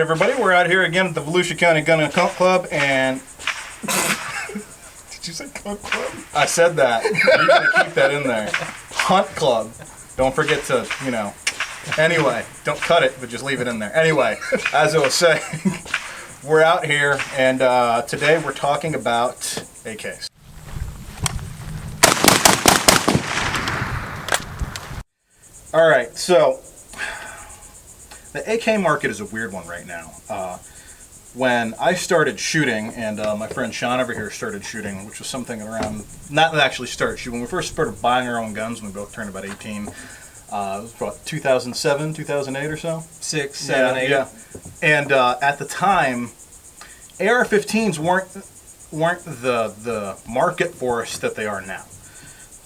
everybody, we're out here again at the Volusia County Gun and Hunt Club, and... Did you say Hunt Club? I said that. You're going to keep that in there. Hunt Club. Don't forget to, you know... Anyway, don't cut it, but just leave it in there. Anyway, as I was saying, we're out here, and today we're talking about AKs. Alright, so... The AK market is a weird one right now. When I started shooting, and my friend Sean over here started shooting, which was something around, not actually start shooting, when we first started buying our own guns, when we both turned about 18, it was about 2007, 2008 or so? 6, 7, 8. Yeah. And at the time, AR-15s weren't the market for us that they are now.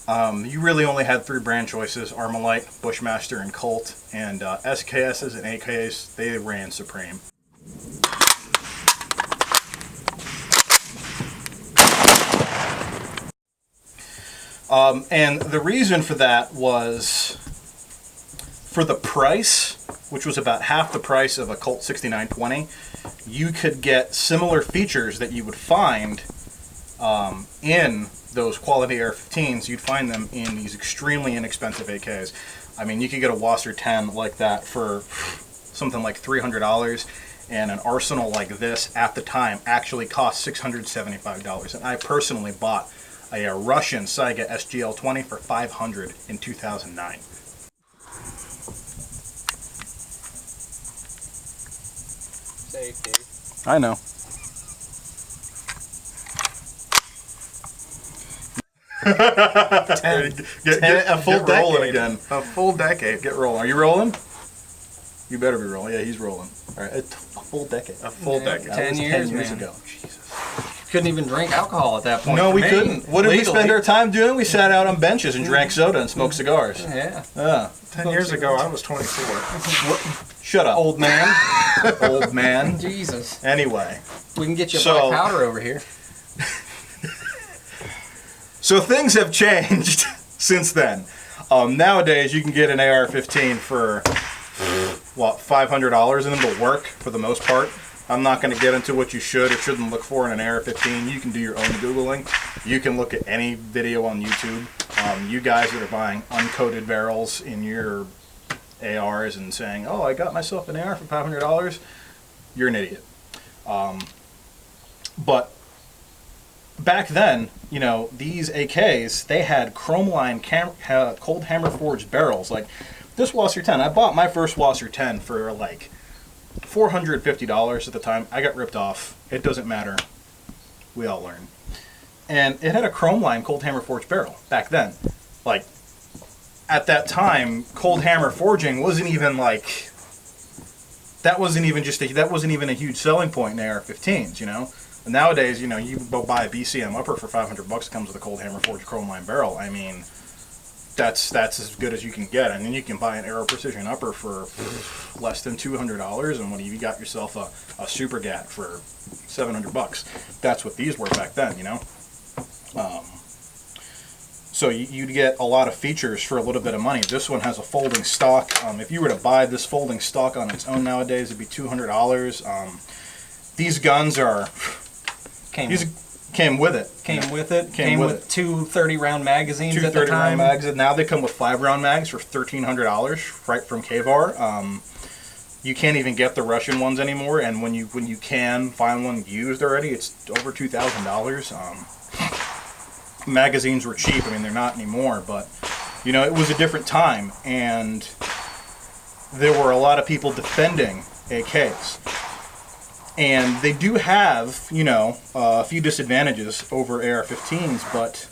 You really only had three brand choices: Armalite, Bushmaster, and Colt. And SKSs and AKs, they ran supreme. And the reason for that was, for the price, which was about half the price of a Colt 6920, you could get similar features that you would find in those quality AR-15s. You'd find them in these extremely inexpensive AKs. I mean, you could get a Wasser 10 like that for something like $300, and an arsenal like this at the time actually cost $675. And I personally bought a Russian Saiga SGL-20 for $500 in 2009. Safety. I know. Get a full decade. Rolling again. A full decade. Get rolling. Are you rolling? You better be rolling. Yeah, he's rolling. All right, a full decade. A full decade. 10 years, 10 years man. ago. Jesus. Couldn't even drink alcohol at that point. No, we couldn't. What did we spend our time doing? We sat out on benches and drank soda and smoked cigars. Yeah. 10 years ago, I was 24. Shut up. Old man. Old man. Jesus. Anyway. We can get you black powder over here. So things have changed since then. Nowadays, you can get an AR-15 for, what, $500, and it'll work for the most part. I'm not going to get into what you should or shouldn't look for in an AR-15. You can do your own Googling. You can look at any video on YouTube. You guys that are buying uncoated barrels in your ARs and saying, oh, I got myself an AR for $500, you're an idiot. But back then, you know, these AKs, they had chrome-lined cold hammer forged barrels. Like this Wasser 10, I bought my first Wasser 10 for like $450 at the time. I got ripped off. It doesn't matter. We all learn. And it had a chrome-lined cold hammer forged barrel back then. Like, at that time, cold hammer forging wasn't even like, that wasn't even a huge selling point in AR-15s, you know? And nowadays, you know, you go buy a BCM upper for $500. It comes with a cold hammer forged chrome-lined barrel. I mean, that's as good as you can get. And then you can buy an Aero Precision upper for less than $200, and you got yourself a Super Gat for $700. That's what these were back then, you know. So you'd get a lot of features for a little bit of money. This one has a folding stock. If you were to buy this folding stock on its own nowadays, it'd be $200. These guns are came with it. Came with two 30-round magazines at the time. 30-round mags. Now they come with 5-round mags for $1,300 right from K-Var. You can't even get the Russian ones anymore, and when you can find one used already, it's over $2,000. Magazines were cheap. I mean, they're not anymore, but you know, it was a different time, and there were a lot of people defending AKs. And they do have, you know, a few disadvantages over AR-15s, but,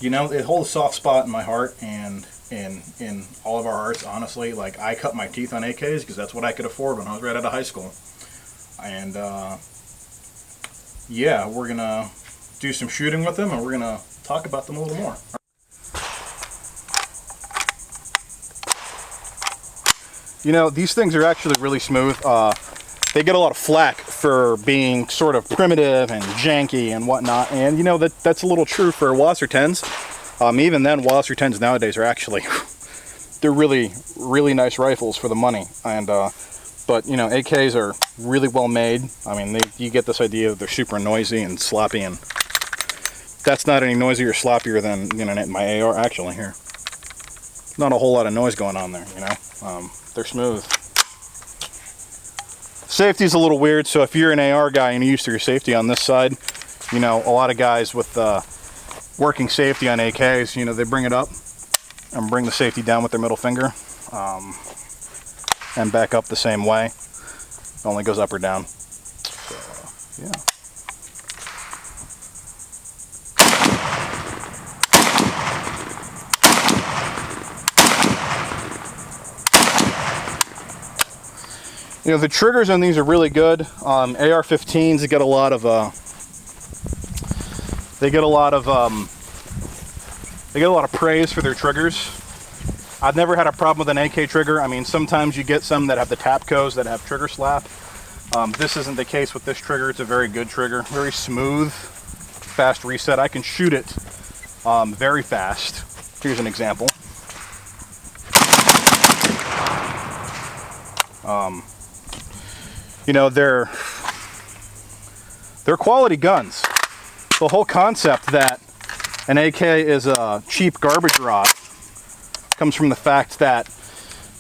you know, it holds a soft spot in my heart and in all of our hearts, honestly. Like, I cut my teeth on AKs because that's what I could afford when I was right out of high school. And, yeah, we're going to do some shooting with them, and we're going to talk about them a little more. You know, these things are actually really smooth. They get a lot of flack for being sort of primitive and janky and whatnot, and you know, that's a little true for Wasser 10s. Even then, Wasser 10s nowadays are actually, they're really, really nice rifles for the money. And But, you know, AKs are really well made. I mean, you get this idea that they're super noisy and sloppy, and that's not any noisier or sloppier than, you know, my AR actually here. Not a whole lot of noise going on there, you know. They're smooth. Safety's a little weird, so if you're an AR guy and you're used to your safety on this side, you know, a lot of guys with working safety on AKs, you know, they bring it up and bring the safety down with their middle finger, and back up the same way. It only goes up or down. So, yeah. You know, the triggers on these are really good. AR-15s, they get a lot of praise for their triggers. I've never had a problem with an AK trigger. I mean, sometimes you get some that have the tapcos that have trigger slap. This isn't the case with this trigger. It's a very good trigger, very smooth, fast reset. I can shoot it very fast. Here's an example. You know, they're quality guns. The whole concept that an AK is a cheap garbage rock comes from the fact that,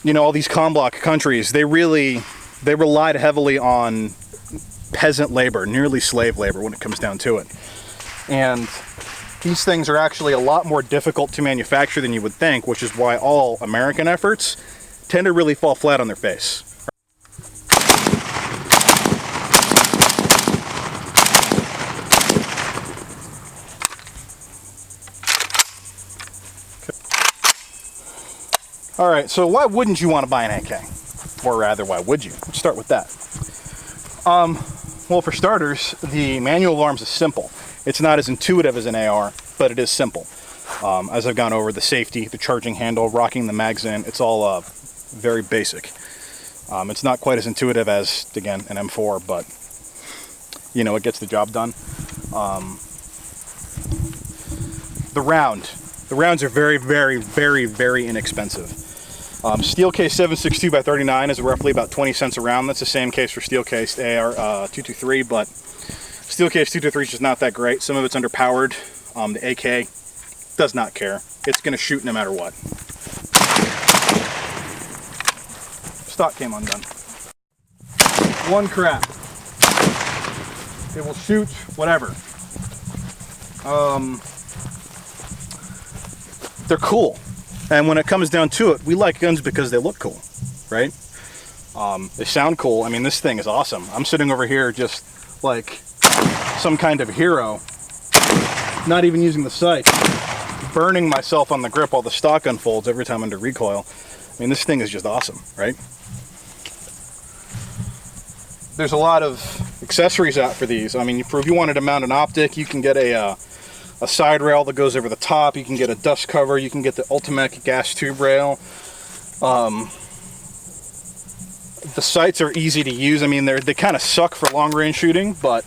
you know, all these COMBLOC countries, they relied heavily on peasant labor, nearly slave labor when it comes down to it. And these things are actually a lot more difficult to manufacture than you would think, which is why all American efforts tend to really fall flat on their face. All right, so why wouldn't you want to buy an AK? Or rather, why would you? Let's start with that. Well, for starters, the manual of arms is simple. It's not as intuitive as an AR, but it is simple. As I've gone over, the safety, the charging handle, rocking the mags in, it's all very basic. It's not quite as intuitive as, again, an M4, but, you know, it gets the job done. The rounds are very, very, very, very inexpensive. Steel case 7.62x39 is roughly about 20 cents a round. That's the same case for steel case AR 223, but steel case 223 is just not that great. Some of it's underpowered. The AK does not care. It's going to shoot no matter what. Stock came undone. One crap. It will shoot whatever. They're cool. And when it comes down to it, we like guns because they look cool, right? They sound cool. I mean, this thing is awesome. I'm sitting over here just like some kind of hero, not even using the sight, burning myself on the grip while the stock unfolds every time under recoil. I mean, this thing is just awesome, right? There's a lot of accessories out for these. I mean, if you wanted to mount an optic, you can get a side rail that goes over the top. You can get a dust cover. You can get the Ultimec gas tube rail. The sights are easy to use. I mean, they kind of suck for long range shooting, but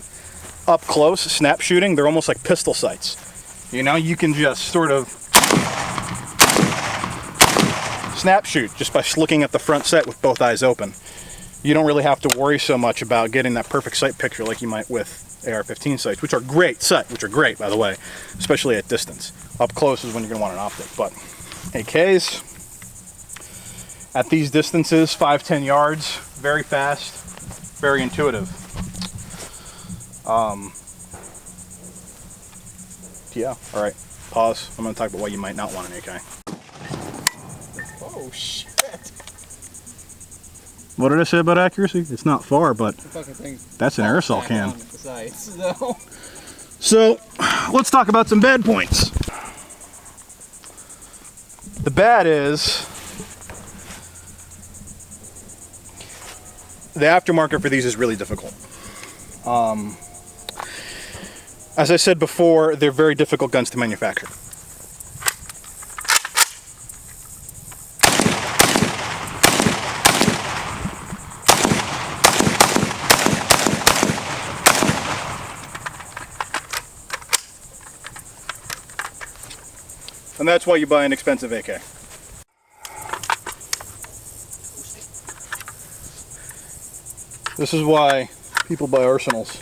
up close, snap shooting, they're almost like pistol sights. You know, you can just sort of snap shoot just by looking at the front sight with both eyes open. You don't really have to worry so much about getting that perfect sight picture like you might with AR-15 sights, which are great, by the way, especially at distance. Up close is when you're going to want an optic, but AKs, at these distances, 5-10 yards, very fast, very intuitive. Yeah, all right, pause. I'm going to talk about why you might not want an AK. Oh, shit. What did I say about accuracy? It's not far, but that's an aerosol can. So, let's talk about some bad points. The bad is the aftermarket for these is really difficult. As I said before, they're very difficult guns to manufacture. And that's why you buy an expensive AK. This is why people buy Arsenals.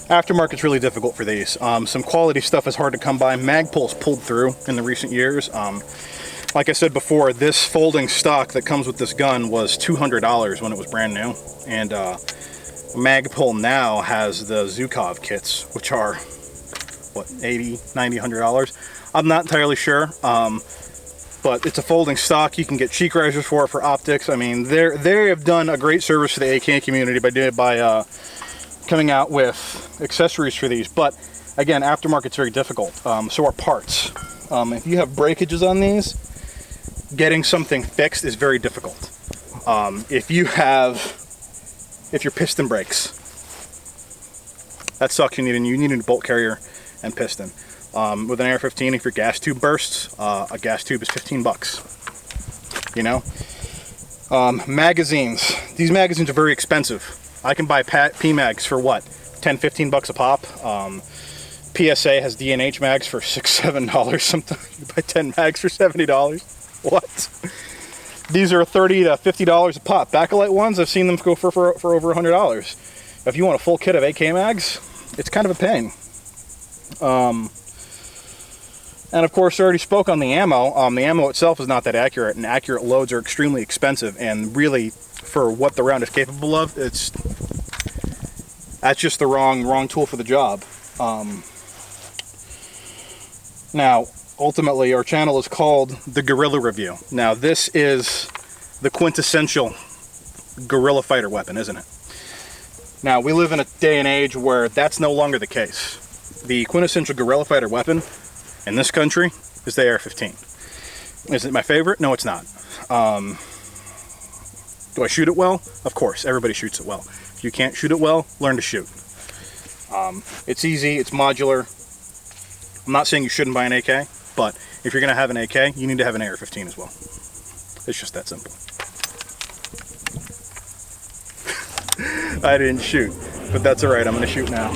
Aftermarket's really difficult for these. Some quality stuff is hard to come by. Magpul's pulled through in the recent years. Like I said before, this folding stock that comes with this gun was $200 when it was brand new. And Magpul now has the Zukov kits, which are, what, $80, $90, $100? I'm not entirely sure. But it's a folding stock. You can get cheek risers for optics. I mean, they have done a great service to the AK community by coming out with accessories for these. But again, aftermarket's very difficult. So are parts. If you have breakages on these, getting something fixed is very difficult. If your piston breaks, that sucks. You need a bolt carrier and piston. With an AR-15, if your gas tube bursts, a gas tube is 15 bucks. You know? Magazines. These magazines are very expensive. I can buy P-mags for what? 10, 15 bucks a pop. PSA has D&H mags for $6, $7 sometimes. You buy 10 mags for $70. What? These are $30 to $50 a pop. Bakelite ones, I've seen them go for over $100. If you want a full kit of AK mags, it's kind of a pain. And of course, I already spoke on the ammo. The ammo itself is not that accurate, and accurate loads are extremely expensive. And really, for what the round is capable of, that's just the wrong tool for the job. Now, ultimately, our channel is called The Guerrilla Review. Now, this is the quintessential guerrilla fighter weapon, isn't it? Now, we live in a day and age where that's no longer the case. The quintessential guerrilla fighter weapon in this country is the AR-15. Is it my favorite? No, it's not. Do I shoot it well? Of course, everybody shoots it well. If you can't shoot it well, learn to shoot. It's easy, it's modular. I'm not saying you shouldn't buy an AK, but if you're going to have an AK, you need to have an AR-15 as well. It's just that simple. I didn't shoot, but that's alright, I'm going to shoot now.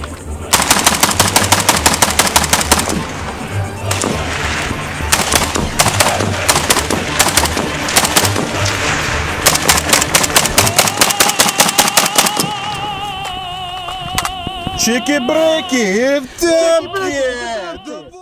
Чики-брики, в темпе!